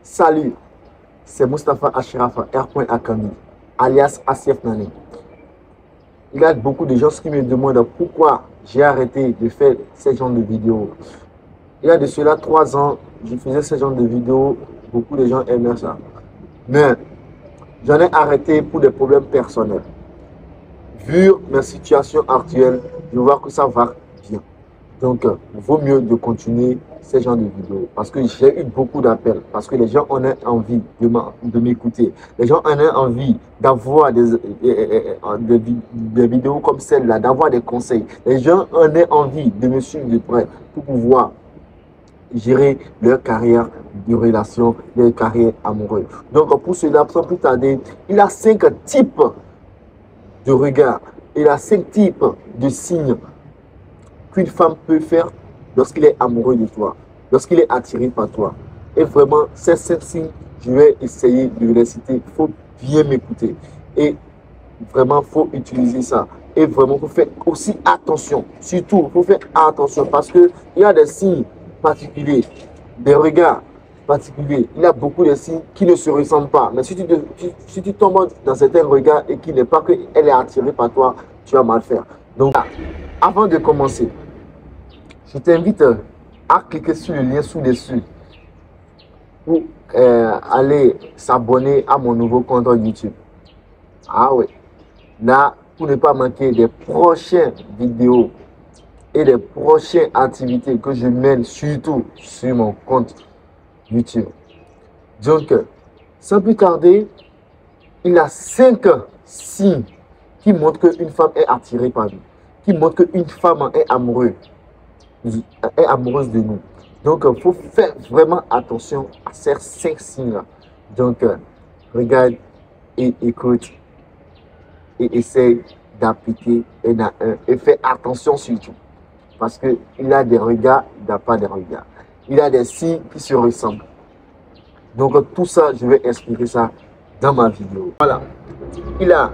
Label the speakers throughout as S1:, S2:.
S1: Salut, c'est Mustapha Achirafa, R.Akami, alias ACF Nani. Il y a beaucoup de gens qui me demandent pourquoi j'ai arrêté de faire ce genre de vidéos. Il y a de cela 3 ans, je faisais ce genre de vidéos, beaucoup de gens aimaient ça. Mais j'en ai arrêté pour des problèmes personnels. Vu ma situation actuelle, je vois que ça va bien. Donc, il vaut mieux de continuer ce genre de vidéos. Parce que j'ai eu beaucoup d'appels. Parce que les gens en ont envie de m'écouter. Les gens en ont envie d'avoir des vidéos comme celle-là, d'avoir des conseils. Les gens en ont envie de me suivre de près pour pouvoir gérer leur carrière de relation, leur carrière amoureuse. Donc, pour cela, sans plus tarder, il y a 5 types de regards. Il y a 5 types de signes qu'une femme peut faire lorsqu'il est amoureux de toi, lorsqu'il est attiré par toi. Et vraiment, ces 5 signes, je vais essayer de les citer. Il faut bien m'écouter. Et vraiment, il faut utiliser ça. Et vraiment, il faut faire aussi attention. Surtout, il faut faire attention parce qu'il y a des signes particuliers, des regards particuliers. Il y a beaucoup de signes qui ne se ressemblent pas. Mais si tu tombes dans certains regards et qui n'est pas qu'elle est attirée par toi, tu vas mal faire. Donc, avant de commencer, je t'invite à cliquer sur le lien sous-dessus pour aller s'abonner à mon nouveau compte YouTube. Ah oui, là, pour ne pas manquer des prochaines vidéos et des prochaines activités que je mène surtout sur mon compte YouTube. Donc, sans plus tarder, il y a 5 signes qui montrent qu'une femme est attirée par nous, qui montrent qu'une femme est amoureuse de nous. Donc, il faut faire vraiment attention à ces 5 signes-là. Donc, regarde et écoute et essaye d'appliquer un à un et fais attention surtout. Parce qu'il y a des regards, il n'y a pas de regards. Il y a des signes qui se ressemblent. Donc, tout ça, je vais expliquer ça dans ma vidéo. Voilà. Il y a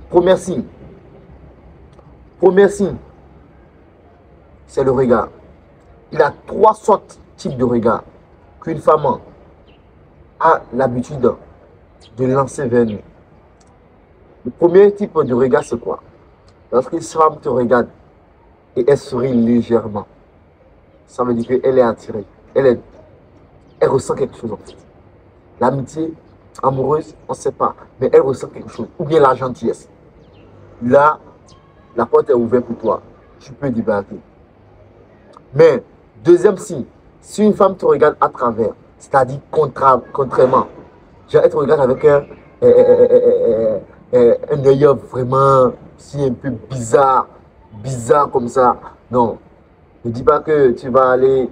S1: premier signe. Premier signe, c'est le regard. Il y a 3 sortes types de regards qu'une femme a l'habitude de lancer vers nous. Le premier type de regard, c'est quoi? Lorsqu'une femme te regarde et elle sourit légèrement, ça veut dire qu'elle est attirée. Elle ressent quelque chose en fait. L'amitié amoureuse, on ne sait pas, mais elle ressent quelque chose. Ou bien la gentillesse. Là, la porte est ouverte pour toi. Tu peux débarquer. Mais, deuxième signe, si une femme te regarde à travers, c'est-à-dire contrairement, genre elle te regarde avec un œil vraiment si un peu bizarre comme ça. Non, ne dis pas que tu vas aller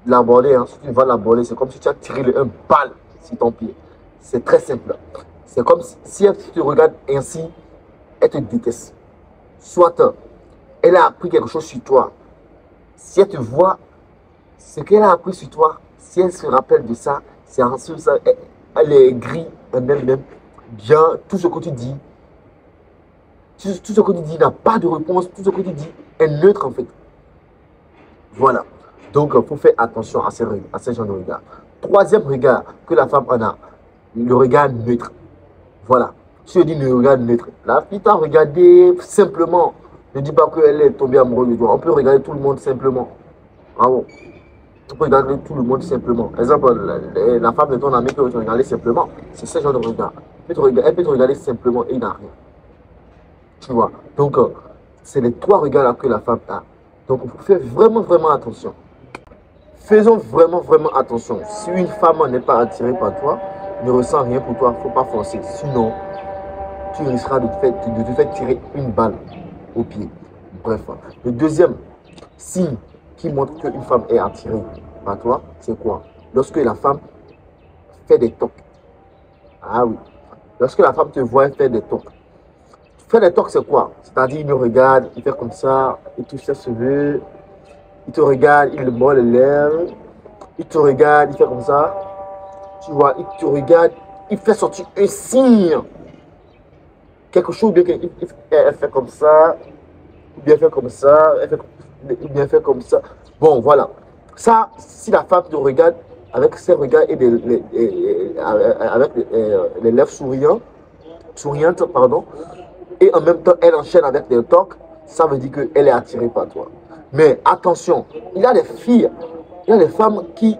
S1: l'aborder. Hein. Si tu vas l'aborder, c'est comme si tu as tiré un balle sur ton pied. C'est très simple. C'est comme si elle te regarde ainsi, elle te déteste. Soit elle a appris quelque chose sur toi. Si elle te voit, ce qu'elle a appris sur toi, si elle se rappelle de ça, c'est en ça, elle est grise en elle-même. Bien, tout ce que tu dis, n'a pas de réponse. Tout ce que tu dis est neutre en fait. Voilà. Donc, il faut faire attention à ces genre de regard. Troisième regard que la femme en a, le regard neutre. Voilà. Si je dis le regard neutre, la fille t'a regardé simplement. Ne dis pas qu'elle est tombée amoureuse de toi. On peut regarder tout le monde simplement. Ah bon? On peut regarder tout le monde simplement. Par exemple, la femme de ton ami peut te regarder simplement. C'est ce genre de regard. Elle peut te regarder simplement et il n'a rien. Tu vois? Donc, c'est les 3 regards-là que la femme a. Donc, il faut faire vraiment, vraiment attention. Faisons vraiment, vraiment attention. Si une femme n'est pas attirée par toi, ne ressent rien pour toi, il ne faut pas forcer. Sinon, tu risqueras de te faire tirer une balle au pied. Bref, le deuxième signe qui montre qu'une femme est attirée par toi, c'est quoi? Lorsque la femme fait des tocs. Ah oui. Lorsque la femme te voit faire des tocs. Faire des tocs, c'est quoi? C'est-à-dire, il me regarde, il fait comme ça, il touche ses cheveux, il te regarde, il mord les lèvres, il te regarde, il fait comme ça. Tu vois, il te regarde, il fait sortir un signe. Quelque chose, bien qu'elle fait comme ça, ou bien fait comme ça, ou bien fait comme ça. Bon, voilà. Ça, si la femme te regarde, avec ses regards et avec les lèvres souriantes, pardon, et en même temps, elle enchaîne avec des tocs, ça veut dire qu'elle est attirée par toi. Mais attention, il y a des filles, il y a des femmes qui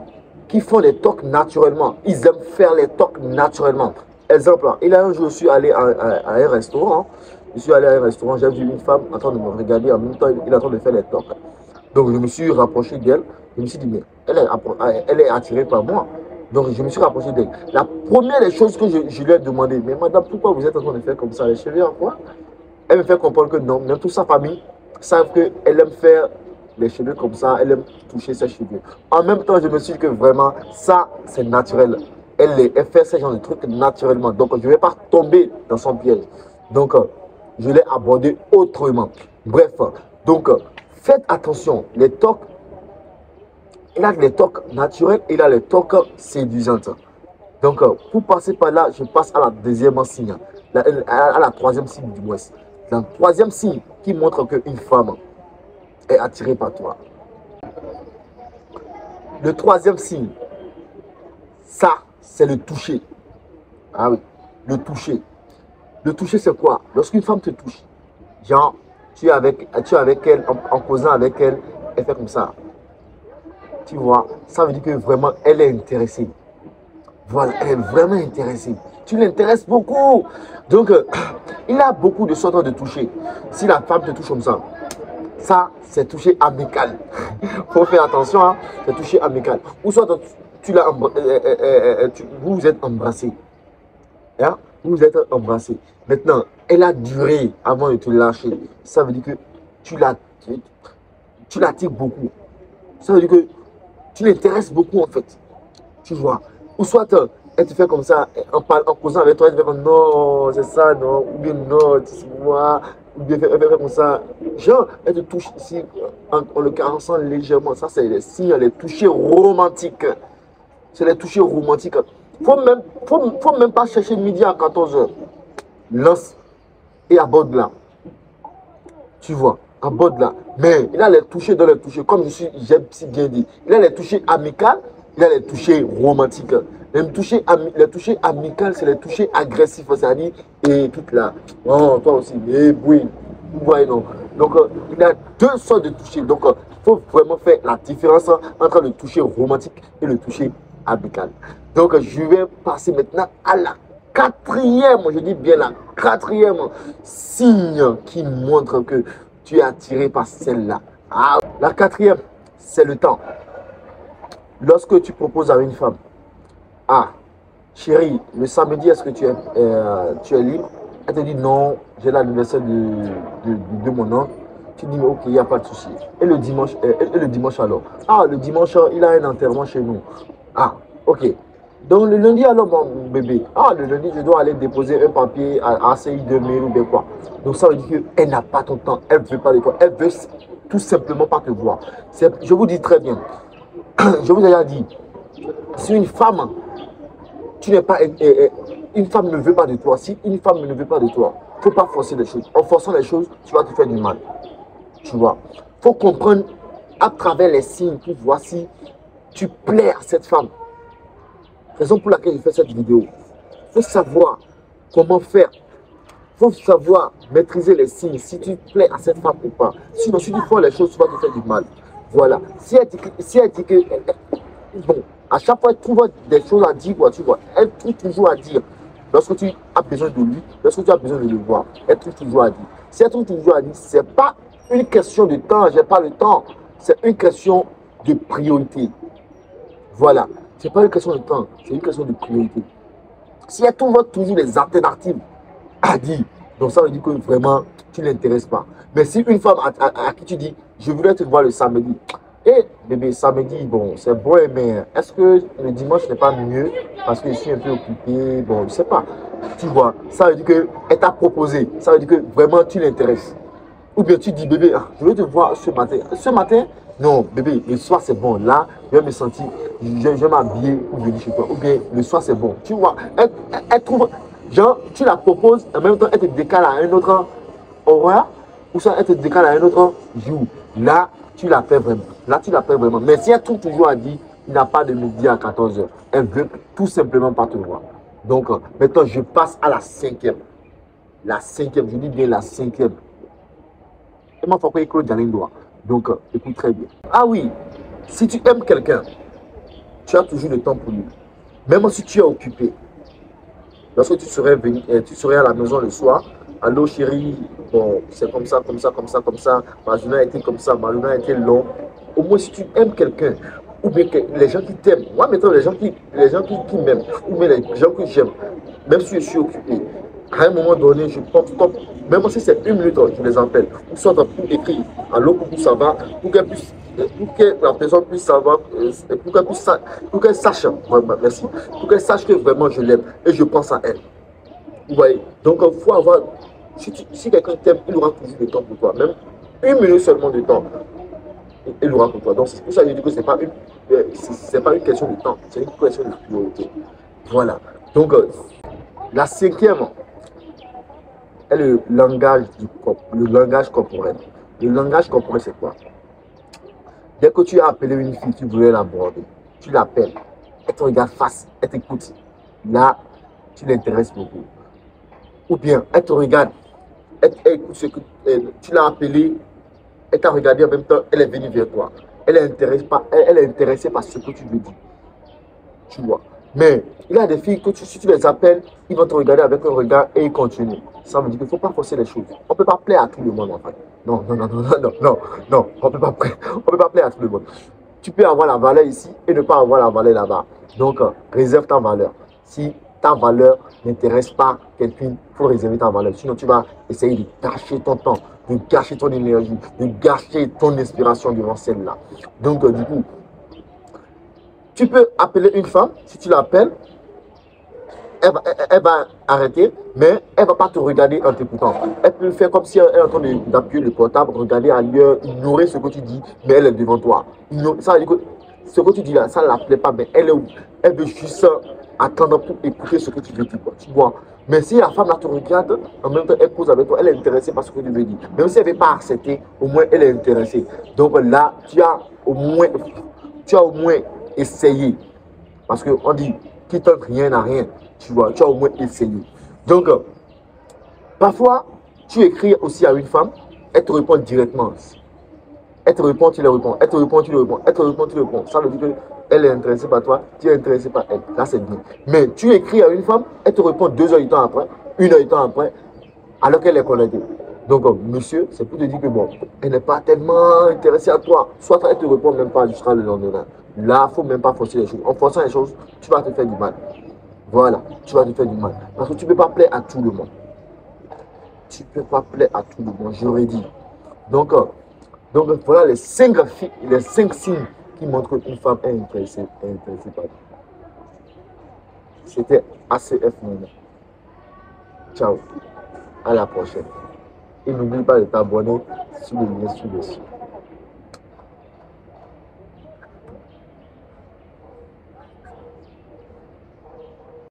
S1: font les tocs naturellement. Ils aiment faire les tocs naturellement. Exemple, il y a un jour, je suis allé à un restaurant. Je suis allé à un restaurant, j'ai vu une femme en train de me regarder, en même temps, il est en train de faire les tocs. Donc, je me suis rapproché d'elle. Je me suis dit, mais elle est attirée par moi. Donc, je me suis rapproché d'elle. La première des choses que je lui ai demandé, mais madame, pourquoi vous êtes en train de faire comme ça les cheveux en quoi? Elle me fait comprendre que non, même toute sa famille savent qu'elle aime faire les cheveux comme ça, elle aime toucher ses cheveux. En même temps, je me suis dit que vraiment, ça, c'est naturel. Elle fait ce genre de trucs naturellement. Donc, je ne vais pas tomber dans son piège. Donc, je l'ai abordé autrement. Bref, donc, faites attention. Les tocs, il y a les tocs naturels et il y a les tocs séduisants. Donc, pour passer par là, je passe à la deuxième signe, à la troisième signe du moins. Le troisième signe qui montre qu'une femme est attirée par toi. Le troisième signe, ça, c'est le toucher. Ah oui, le toucher. Le toucher, c'est quoi? Lorsqu'une femme te touche, genre, tu es avec elle, en causant avec elle, elle fait comme ça. Tu vois, ça veut dire que vraiment, elle est intéressée. Voilà, elle est vraiment intéressée. Tu l'intéresses beaucoup. Donc, il y a beaucoup de sortes de toucher. Si la femme te touche comme ça, c'est toucher amical. Il faut faire attention, hein, c'est toucher amical. Ou soit vous vous êtes embrassé. Hein? Vous vous êtes embrassé. Maintenant, elle a duré avant de te lâcher. Ça veut dire que tu l'attires beaucoup. Ça veut dire que tu l'intéresses beaucoup en fait. Tu vois. Ou soit elle te fait comme ça, en causant avec toi, elle te fait comme non, c'est ça, non, ou bien non, tu vois, ou bien elle fait comme ça. Genre, elle te touche ici en le caressant légèrement. Ça, c'est les signes, les touchés romantiques. C'est les touchés romantiques. Faut même pas chercher midi à 14h. Lance et aborde là. Tu vois, aborde là. Mais il a les touchés dans les touchés, comme j'ai si bien dit. Il a les touchés amicales, il a les touchés romantiques. Les touchés amicales, c'est les touchés agressifs. C'est-à-dire, et tout là. Oh, toi aussi, mais oui. Vous voyez, non. Donc, il y a deux sortes de touchés. Donc, il faut vraiment faire la différence entre le toucher romantique et le toucher amical. Donc, je vais passer maintenant à la quatrième, je dis bien la quatrième signe qui montre que tu es attiré par celle-là. Ah, la quatrième, c'est le temps. Lorsque tu proposes à une femme, ah, chérie, le samedi, est-ce que tu es libre? Elle te dit non, j'ai l'anniversaire de mon oncle. Tu dis, ok, il n'y a pas de souci. Et le dimanche alors? Ah, le dimanche, il a un enterrement chez nous. Ah, ok. Donc le lundi alors, mon bébé, ah, le lundi, je dois aller déposer un papier à CI2000 ou bien quoi. Donc ça veut dire qu'elle n'a pas ton temps, elle ne veut pas de toi, elle veut tout simplement pas te voir. Je vous dis très bien, je vous ai déjà dit, si une femme, une femme ne veut pas de toi, si une femme ne veut pas de toi, il ne faut pas forcer les choses. En forçant les choses, tu vas te faire du mal. Tu vois, il faut comprendre à travers les signes pour voir si tu plais à cette femme. Raison pour laquelle je fais cette vidéo. Il faut savoir comment faire. Il faut savoir maîtriser les signes, si tu plais à cette femme ou pas. Sinon, si tu fais les choses, tu vas te faire du mal. Voilà. Si elle dit que bon, à chaque fois, elle trouve des choses à dire, tu vois. Elle trouve toujours à dire. Lorsque tu as besoin de lui, lorsque tu as besoin de le voir, elle trouve toujours à dire. Si elle trouve toujours à dire, ce n'est pas une question de temps, je n'ai pas le temps. C'est une question de priorité. Voilà. Ce n'est pas une question de temps, c'est une question de priorité. Si elle trouve toujours des alternatives à dire, donc ça veut dire que vraiment, tu ne l'intéresses pas. Mais si une femme à qui tu dis, je voudrais te voir le samedi, et bébé, samedi, bon, c'est bon, mais est-ce que le dimanche n'est pas mieux parce que je suis un peu occupé, bon, je ne sais pas. Tu vois, ça veut dire qu'elle t'a proposé, ça veut dire que vraiment tu l'intéresses. Ou bien tu dis, bébé, je veux te voir ce matin. Ce matin, non, bébé, le soir c'est bon. Là, je vais me sentir, je vais m'habiller pour venir chez toi. Ou bien le soir c'est bon. Tu vois, elle trouve, genre, tu la proposes, en même temps, elle te décale à un autre horaire, ou ça, elle te décale à un autre jour. Là, tu la fais vraiment. Là, tu la fais vraiment. Mais si elle trouve toujours à dire, il n'a pas de midi à 14 heures. Elle veut tout simplement pas te voir. Donc, maintenant, je passe à la cinquième. La cinquième, je dis bien la cinquième. Et moi, il faut que Janine doit. Donc, écoute très bien. Ah oui, si tu aimes quelqu'un, tu as toujours le temps pour lui. Même si tu es occupé. Lorsque tu serais venu, tu serais à la maison le soir. Allô chérie, bon, c'est comme ça, comme ça, comme ça, comme ça. Ma journée a été comme ça, ma journée a été longue. Au moins, si tu aimes quelqu'un, ou bien que les gens qui t'aiment, moi maintenant, les gens qui m'aiment, ou bien les gens que j'aime, même si je suis occupé, à un moment donné, je pense stop. Même si c'est 1 minute, je les appelle. Ou soit pour écrire, allô, coucou, ça va, pour que la personne puisse savoir, pour qu'elle sache, merci, pour qu'elle sache que vraiment je l'aime et je pense à elle. Vous voyez, donc il faut avoir, si quelqu'un t'aime, il aura toujours le temps pour toi, même 1 minute seulement de temps, il aura pour toi. Donc c'est pour ça que je dis que ce n'est pas une question de temps, c'est une question de priorité. Voilà, donc la cinquième est le langage corporel. Le langage corporel, c'est quoi? Dès que tu as appelé une fille, tu voulais l'aborder, tu l'appelles, elle te regarde face, elle t'écoute. Là, tu l'intéresses beaucoup. Ou bien, elle te regarde, elle écoute ce que tu l'as appelé, elle t'a regardé en même temps, elle est venue vers toi. Elle est intéressée par ce que tu lui dis. Tu vois. Mais il y a des filles que si tu les appelles, ils vont te regarder avec un regard et ils continuent. Ça veut dire qu'il ne faut pas forcer les choses. On ne peut pas plaire à tout le monde en fait. Non, non, non, non, non, non, non, on ne peut pas plaire à tout le monde. Tu peux avoir la valeur ici et ne pas avoir la valeur là-bas. Donc, réserve ta valeur. Si ta valeur n'intéresse pas quelqu'un, il faut réserver ta valeur. Sinon, tu vas essayer de gâcher ton temps, de gâcher ton énergie, de gâcher ton inspiration devant celle-là. Donc, du coup, tu peux appeler une femme, si tu l'appelles, elle va arrêter, mais elle ne va pas te regarder en t'écoutant. Elle peut faire comme si elle est en train d'appuyer le portable, regarder ailleurs, ignorer ce que tu dis, mais elle est devant toi. Ça veut dire que ce que tu dis là, ça ne la plaît pas, mais elle veut juste attendre pour écouter ce que tu veux dire. Tu vois. Mais si la femme là te regarde, en même temps elle cause avec toi, elle est intéressée par ce que tu veux dire. Même si elle ne veut pas accepter, au moins elle est intéressée. Donc là, tu as au moins essayé. Parce qu'on dit, qui tente rien n'a rien. Tu vois, tu as au moins essayé. Donc, parfois, tu écris aussi à une femme, elle te répond directement. Elle te répond, tu lui réponds. Elle te répond, tu lui réponds. Elle te répond, tu lui réponds. Ça veut dire qu'elle est intéressée par toi, tu es intéressé par elle. Là, c'est bien. Mais tu écris à une femme, elle te répond 2 heures du temps après, 1 heure du temps après, alors qu'elle est connectée. Donc, monsieur, c'est pour te dire que bon, elle n'est pas tellement intéressée à toi. Soit elle ne te répond même pas jusqu'à le lendemain. Là, il ne faut même pas forcer les choses. En forçant les choses, tu vas te faire du mal. Voilà, tu vas te faire du mal. Parce que tu ne peux pas plaire à tout le monde. Tu ne peux pas plaire à tout le monde, j'aurais dit. Donc voilà les 5 signes qui montrent qu'une femme est intéressée par toi. C'était ACF Moment. Ciao, à la prochaine. Et n'oublie pas de t'abonner sur le lien sur-dessus.